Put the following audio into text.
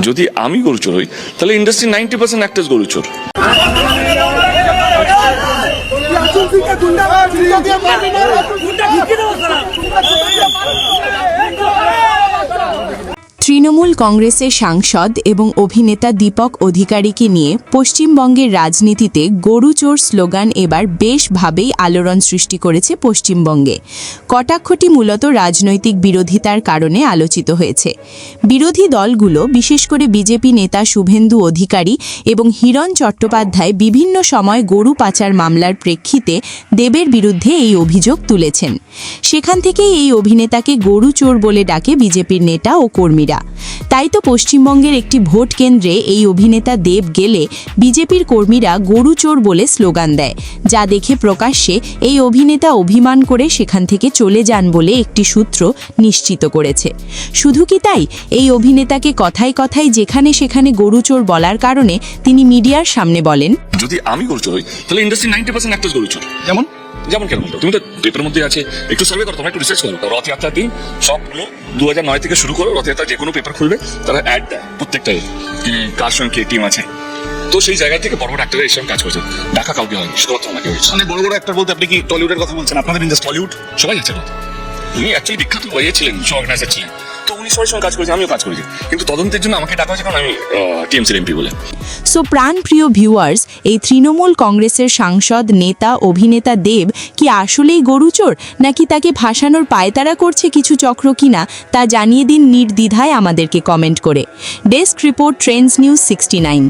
যদি আমি গরুচোর হই তাহলে ইন্ডাস্ট্রি 90% অ্যাক্টর্স গরুচোর। তৃণমূল কংগ্রেসের সাংসদ এবং অভিনেতা দীপক অধিকারীকে নিয়ে পশ্চিমবঙ্গের রাজনীতিতে গরুচোর স্লোগান এবার বেশভাবেই আলোড়ন সৃষ্টি করেছে পশ্চিমবঙ্গে। কটাক্ষটি মূলত রাজনৈতিক বিরোধিতার কারণে আলোচিত হয়েছে। বিরোধী দলগুলো, বিশেষ করে বিজেপি নেতা শুভেন্দু অধিকারী এবং হিরণ চট্টোপাধ্যায় বিভিন্ন সময় গরু পাচার মামলার প্রেক্ষিতে দেবের বিরুদ্ধে এই অভিযোগ তুলেছেন। সেখান থেকেই এই অভিনেতাকে গরুচোর বলে ডাকে বিজেপির নেতা ও কর্মীরা। তাই তো পশ্চিমবঙ্গের একটি ভোট কেন্দ্রে এই অভিনেতা দেব গেলে বিজেপির কর্মীরা গরুচোর বলে স্লোগান দেয়, যা দেখে প্রকাশ্যে এই অভিনেতা অভিমান করে সেখান থেকে চলে যান বলে একটি সূত্র নিশ্চিত করেছে। শুধু কি তাই, এই অভিনেতাকে কথায় কথায় যেখানে সেখানে গরুচোর বলার কারণে তিনি মিডিয়ার সামনে বলেন, যদি আমি গরুচোর হই তাহলে ইন্ডাস্ট্রি 90% অ্যাক্টর্স গরুচোর। যেমন কেন বলতো, তুমি তো পেপারের মধ্যে আছে, একটু সার্ভে করো, তোমরা একটু রিসার্চ করো। রথযাত্রার দিন সবগুলো 2009 থেকে শুরু করো, রথযাত্রা যে কোনো পেপার খুলবে তারা অ্যাড দেয় প্রত্যেকটাই, কার সঙ্গে কে টিম আছে। তো সেই জায়গা থেকে বড় বড় অ্যাক্টররা এসব কাজ করছে, দেখা কাউকে হয় শুধুমাত্র আমাকে হয়েছে। মানে বড় বড় অ্যাক্টর বলতে আপনি কি টলিউডের কথা বলছেন? আপনাদের ইন্ডাস্ট্রি টলিউড সবাই আছে না, উনি অ্যাকচুয়ালি বিখ্যাত ইয়ে ছিলেন, শো অর্গানাইজার ছিলেন, তো উনি সবার সঙ্গে কাজ করেছেন, আমিও কাজ করেছি, কিন্তু তদন্তের জন্য আমাকে ডাকা হয়েছে কারণ আমি টিএমসির এমপি বলে। সো প্রাণপ্রিয় ভিউয়ার্স, এই তৃণমূল কংগ্রেসের সাংসদ, নেতা, অভিনেতা দেব কি আসলেই গরুচোর, নাকি তাকে ফাঁসানোর পায়তারা করছে কিছু চক্র কিনা, তা জানিয়ে দিন নির্দ্বিধায় আমাদেরকে কমেন্ট করে। Desk report, Trends news 69।